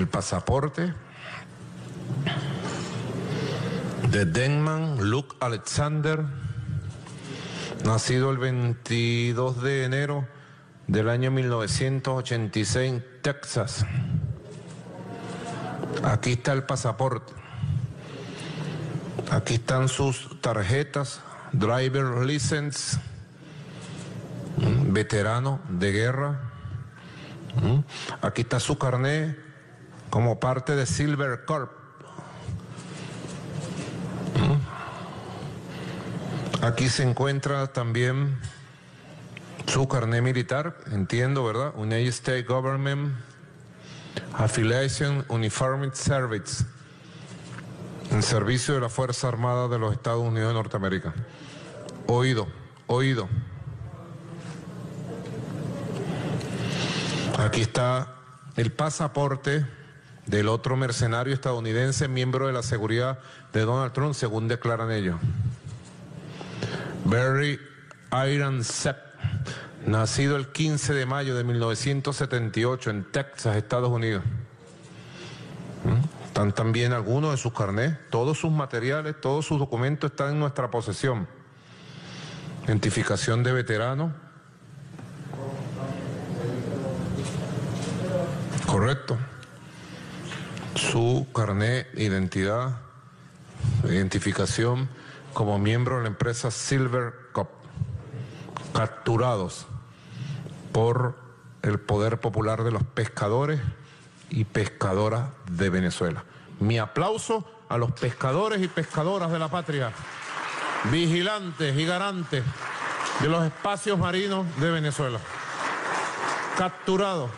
el pasaporte de Denman Luke Alexander, nacido el 22 de enero del año 1986 en Texas. Aquí está el pasaporte. Aquí están sus tarjetas, driver license, veterano de guerra. Aquí está su carnet como parte de Silver Corp. Aquí se encuentra también su carnet militar, entiendo, ¿verdad? United States Government Affiliation Uniformed Service, en servicio de la Fuerza Armada de los Estados Unidos de Norteamérica. Oído, oído. Aquí está el pasaporte del otro mercenario estadounidense, miembro de la seguridad de Donald Trump, según declaran ellos. Barry Ironsep, nacido el 15 de mayo de 1978 en Texas, Estados Unidos. Están también algunos de sus carnets, todos sus materiales, todos sus documentos están en nuestra posesión. Identificación de veterano. Correcto. Su carnet, identidad, identificación como miembro de la empresa Silver Corp, capturados por el Poder Popular de los Pescadores y Pescadoras de Venezuela. Mi aplauso a los pescadores y pescadoras de la patria, vigilantes y garantes de los espacios marinos de Venezuela. Capturados.